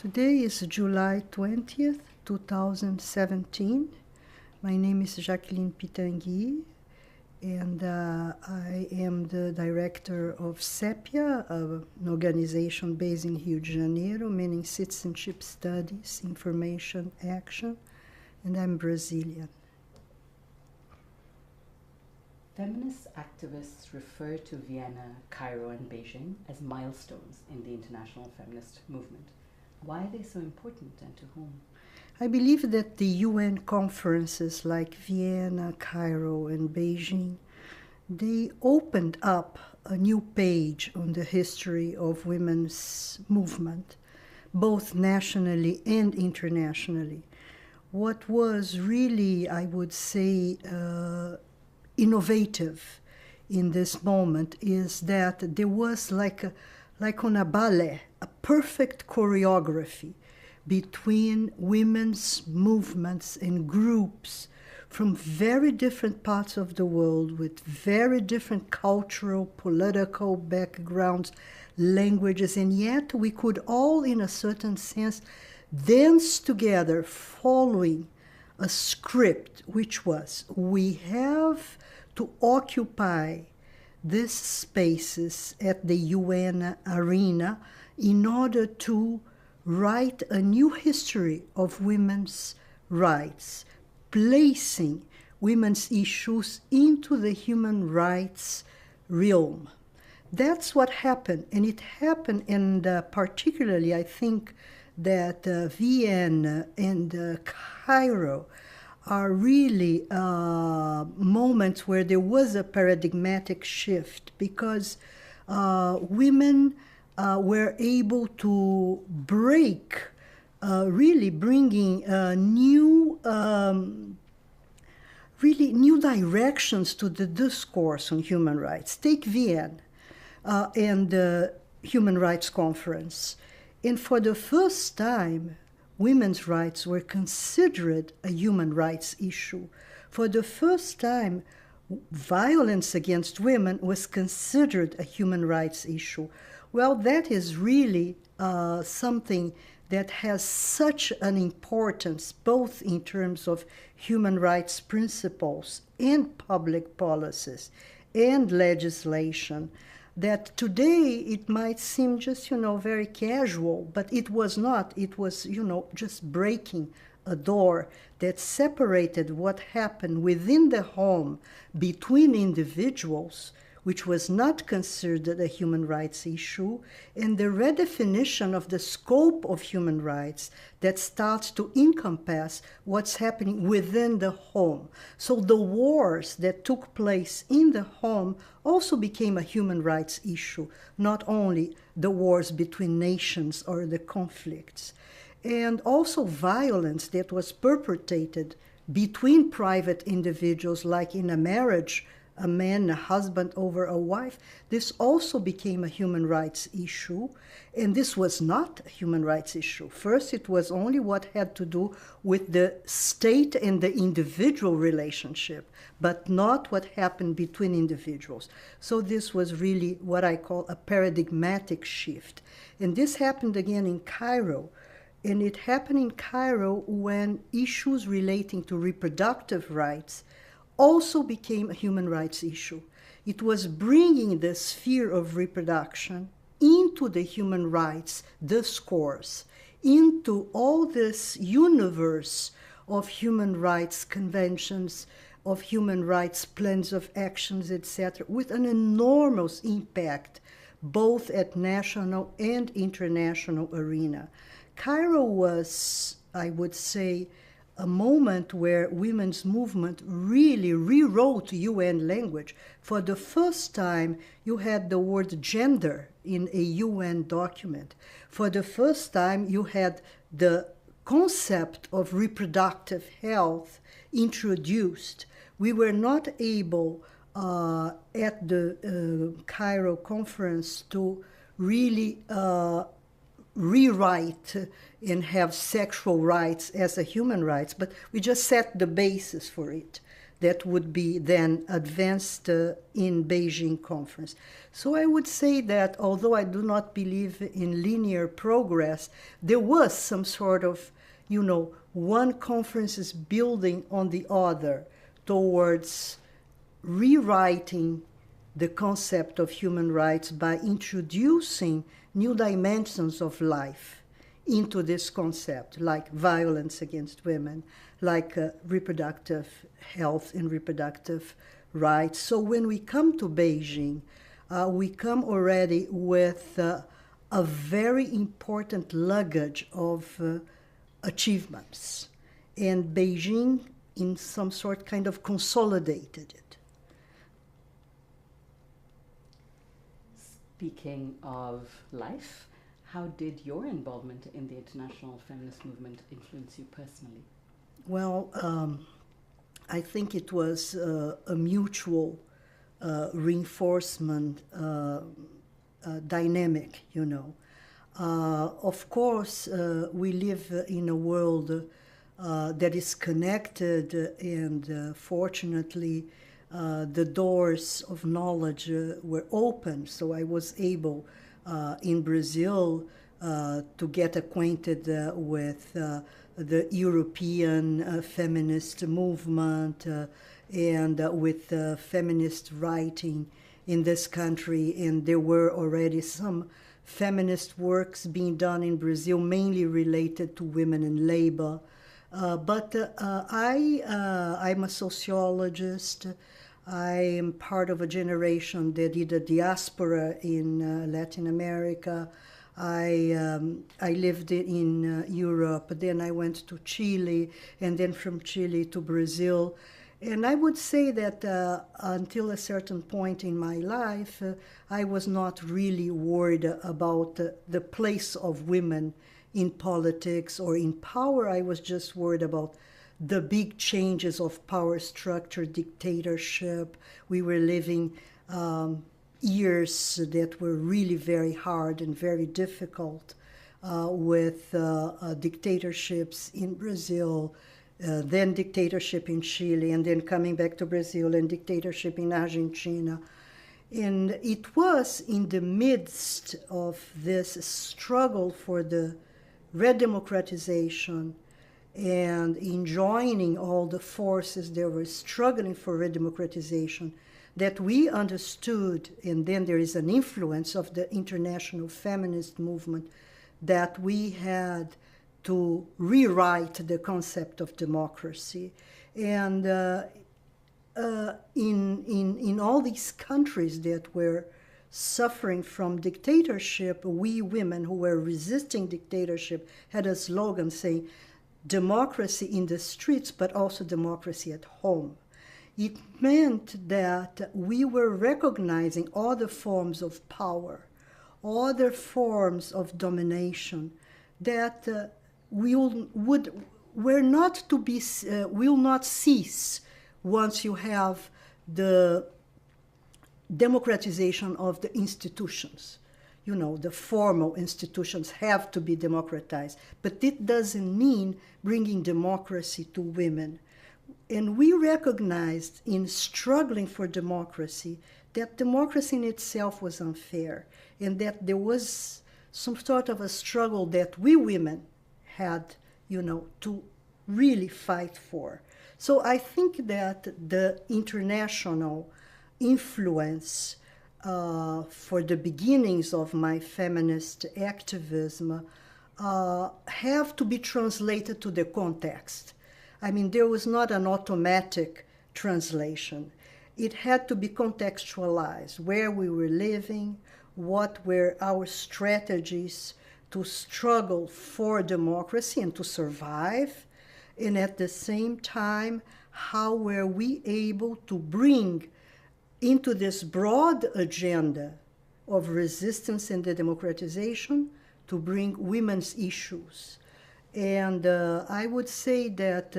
Today is July 20th, 2017. My name is Jacqueline Pitanguy, and I am the director of CEPIA, an organization based in Rio de Janeiro, meaning Citizenship Studies, Information, Action, and I'm Brazilian. Feminist activists refer to Vienna, Cairo, and Beijing as milestones in the international feminist movement. Why are they so important, and to whom? I believe that the UN conferences like Vienna, Cairo, and Beijing, they opened up a new page on the history of women's movement, both nationally and internationally. What was really, I would say, innovative in this moment is that there was like on a ballet, a perfect choreography between women's movements and groups from very different parts of the world with very different cultural, political backgrounds, languages, and yet we could all, in a certain sense, dance together following a script, which was we have to occupy these spaces at the UN arena in order to write a new history of women's rights, placing women's issues into the human rights realm. That's what happened, and it happened, and particularly I think that Vienna and Cairo are really moments where there was a paradigmatic shift because women were able to break, really bringing new directions to the discourse on human rights. Take Vienna and the Human Rights Conference. And for the first time, women's rights were considered a human rights issue. For the first time, violence against women was considered a human rights issue. Well, that is really something that has such an importance, both in terms of human rights principles and public policies and legislation, that today it might seem just, very casual, but it was not. It was, just breaking a door that separated what happened within the home between individuals, which was not considered a human rights issue, and the redefinition of the scope of human rights that starts to encompass what's happening within the home. So the wars that took place in the home also became a human rights issue, not only the wars between nations or the conflicts. And also violence that was perpetrated between private individuals, like in a marriage, a man, a husband over a wife, this also became a human rights issue. And this was not a human rights issue. First, it was only what had to do with the state and the individual relationship, but not what happened between individuals. So this was really what I call a paradigmatic shift. And this happened again in Cairo. And it happened in Cairo when issues relating to reproductive rights also became a human rights issue. It was bringing the sphere of reproduction into the human rights discourse, into all this universe of human rights conventions, of human rights plans of actions, etc., with an enormous impact, both at national and international arena. Cairo was, I would say, a moment where women's movement really rewrote UN language. For the first time, you had the word gender in a UN document. For the first time, you had the concept of reproductive health introduced. We were not able at the Cairo conference to really rewrite and have sexual rights as a human rights, but we just set the basis for it. that would be then advanced in Beijing conference. So I would say that although I do not believe in linear progress, there was some sort of, one conference is building on the other towards rewriting the concept of human rights by introducing new dimensions of life into this concept, like violence against women, like reproductive health and reproductive rights. So when we come to Beijing, we come already with a very important luggage of achievements. And Beijing, in some sort, kind of consolidated it. Speaking of life, how did your involvement in the international feminist movement influence you personally? Well, I think it was a mutual reinforcement dynamic, Of course, we live in a world that is connected, and fortunately, the doors of knowledge were open. So I was able, in Brazil, to get acquainted with the European feminist movement and with feminist writing in this country. And there were already some feminist works being done in Brazil, mainly related to women in labor. But I'm a sociologist. I am part of a generation that did a diaspora in Latin America. I lived in Europe, then I went to Chile, and then from Chile to Brazil. And I would say that until a certain point in my life, I was not really worried about the place of women in politics or in power. I was just worried about the big changes of power structure, dictatorship. We were living years that were really very hard and very difficult with dictatorships in Brazil, then dictatorship in Chile, and then coming back to Brazil and dictatorship in Argentina. And it was in the midst of this struggle for the redemocratization and in joining all the forces that were struggling for redemocratization that we understood, and then there is an influence of the international feminist movement, that we had to rewrite the concept of democracy. And in all these countries that were suffering from dictatorship, we women who were resisting dictatorship had a slogan saying, democracy in the streets, but also democracy at home. It meant that we were recognizing other forms of power, other forms of domination that will not cease once you have the democratization of the institutions. The formal institutions have to be democratized, but it doesn't mean bringing democracy to women. And we recognized in struggling for democracy that democracy in itself was unfair, and that there was some sort of a struggle that we women had, to really fight for. So I think that the international influence for the beginnings of my feminist activism have to be translated to the context. I mean, there was not an automatic translation. It had to be contextualized, where we were living, what were our strategies to struggle for democracy and to survive, and at the same time, how were we able to bring into this broad agenda of resistance and the democratization, to bring women's issues. And I would say that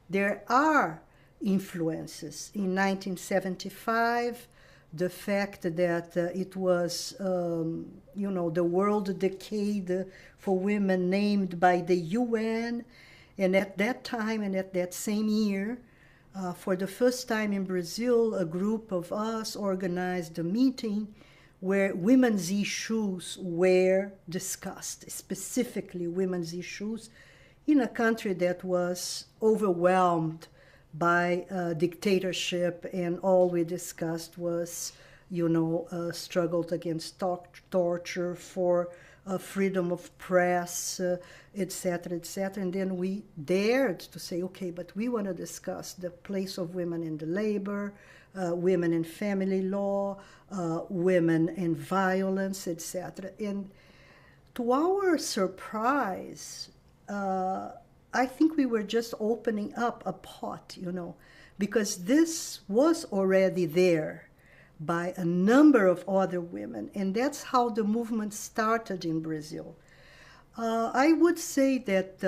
there are influences. In 1975, the fact that it was, the World Decade for Women named by the UN, and at that time and at that same year, For the first time in Brazil, a group of us organized a meeting where women's issues were discussed, specifically women's issues, in a country that was overwhelmed by dictatorship, and all we discussed was, struggled against torture, for freedom of press, etc., etc. And then we dared to say, okay, but we want to discuss the place of women in the labor, women in family law, women in violence, etc. And to our surprise, I think we were just opening up a pot, because this was already there by a number of other women, and that's how the movement started in Brazil. I would say that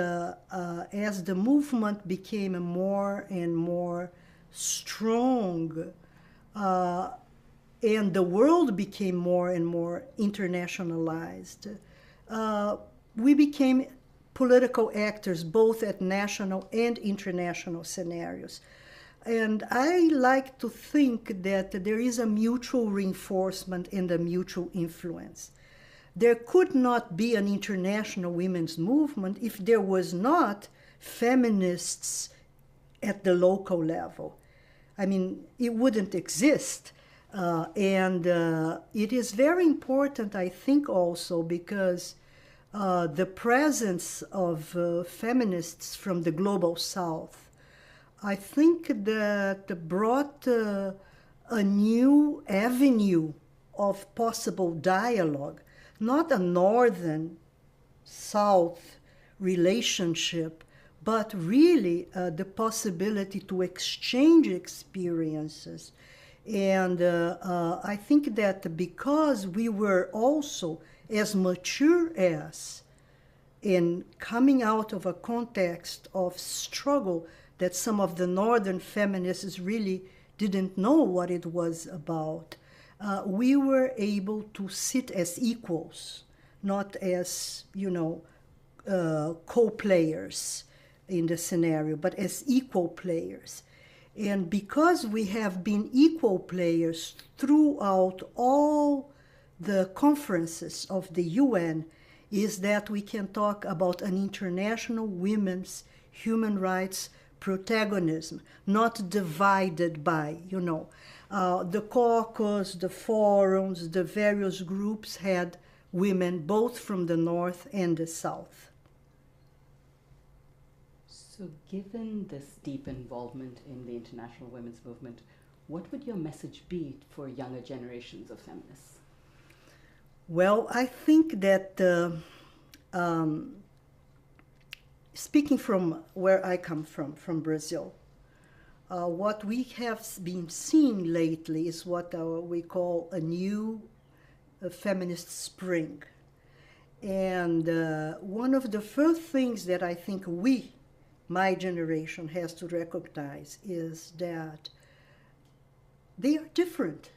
as the movement became more and more strong, and the world became more and more internationalized, we became political actors both at national and international scenarios. And I like to think that there is a mutual reinforcement and a mutual influence. There could not be an international women's movement if there was not feminists at the local level. I mean, it wouldn't exist. And it is very important, I think, also because the presence of feminists from the global south, I think that brought a new avenue of possible dialogue, not a northern-south relationship, but really the possibility to exchange experiences. And I think that because we were also as mature as in coming out of a context of struggle that some of the northern feminists really didn't know what it was about, we were able to sit as equals, not as, co-players in the scenario, but as equal players. And because we have been equal players throughout all the conferences of the UN, is that we can talk about an international women's human rights protagonism, not divided by, the caucus, the forums, the various groups had women both from the north and the south. So given this deep involvement in the international women's movement, what would your message be for younger generations of feminists? Well, I think that speaking from where I come from Brazil, what we have been seeing lately is what we call a new feminist spring. And one of the first things that I think my generation, has to recognize is that they are different.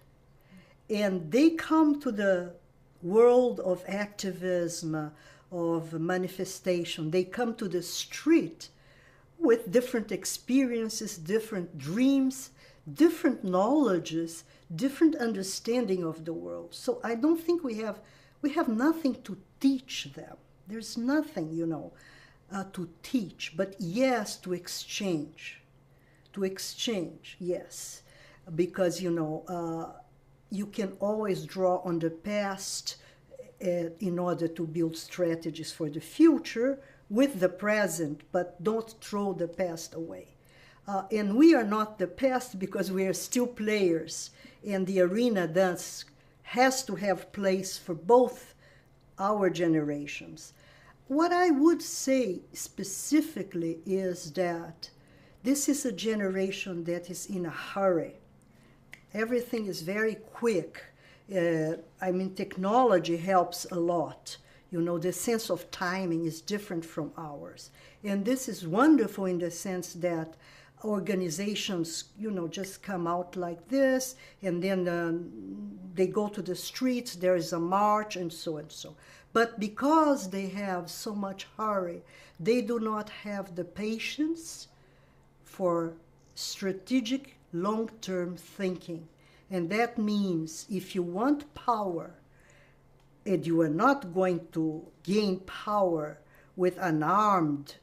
And they come to the world of activism, of manifestation. They come to the street with different experiences, different dreams, different knowledges, different understanding of the world. So I don't think we have nothing to teach them. There's nothing, to teach, but yes, to exchange. To exchange, yes. Because, you can always draw on the past in order to build strategies for the future with the present, but don't throw the past away. And we are not the past because we are still players, and the arena thus has to have place for both our generations. What I would say specifically is that this is a generation that is in a hurry. Everything is very quick. Technology helps a lot. The sense of timing is different from ours. And this is wonderful in the sense that organizations, just come out like this, and then they go to the streets, there is a march, and so and so. But because they have so much hurry, they do not have the patience for strategic long-term thinking. And that means if you want power, and you are not going to gain power with an armed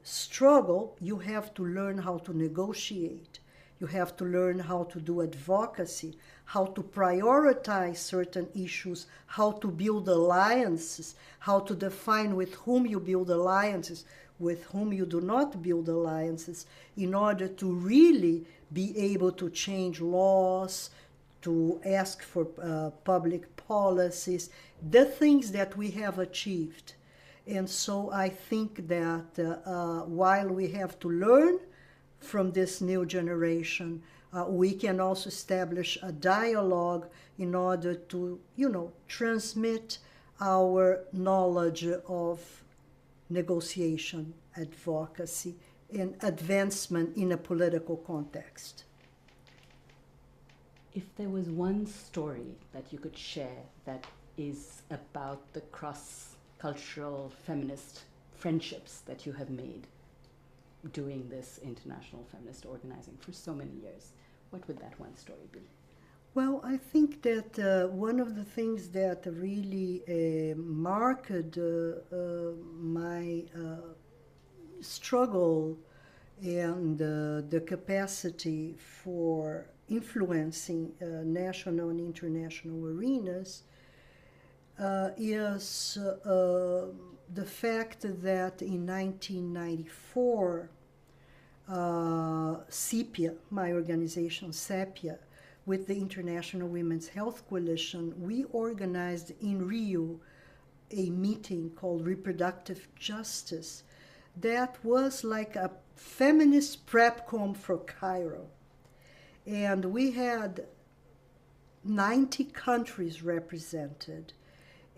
struggle, you have to learn how to negotiate. You have to learn how to do advocacy, how to prioritize certain issues, how to build alliances, how to define with whom you build alliances, with whom you do not build alliances, in order to really be able to change laws, to ask for public policies, the things that we have achieved. And so I think that while we have to learn from this new generation, we can also establish a dialogue in order to, transmit our knowledge of negotiation, advocacy, and advancement in a political context. If there was one story that you could share that is about the cross-cultural feminist friendships that you have made doing this international feminist organizing for so many years, what would that one story be? Well, I think that one of the things that really marked my struggle and the capacity for influencing national and international arenas is the fact that in 1994, CEPIA, my organization CEPIA, with the International Women's Health Coalition, we organized in Rio a meeting called Reproductive Justice that was like a feminist prepcom for Cairo. And we had 90 countries represented.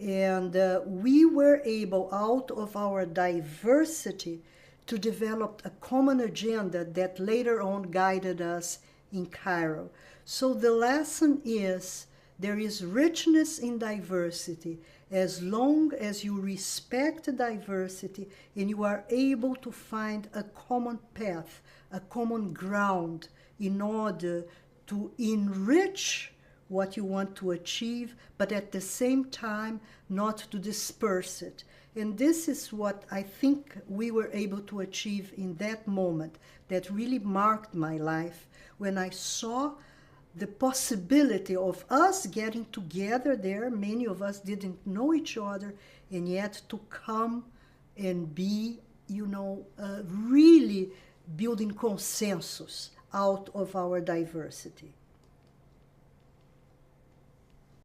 And we were able, out of our diversity, to develop a common agenda that later on guided us in Cairo. So the lesson is there is richness in diversity as long as you respect diversity and you are able to find a common path, a common ground in order to enrich what you want to achieve, but at the same time not to disperse it. And this is what I think we were able to achieve in that moment that really marked my life, when I saw the possibility of us getting together there. Many of us didn't know each other, and yet to come and be, really building consensus out of our diversity.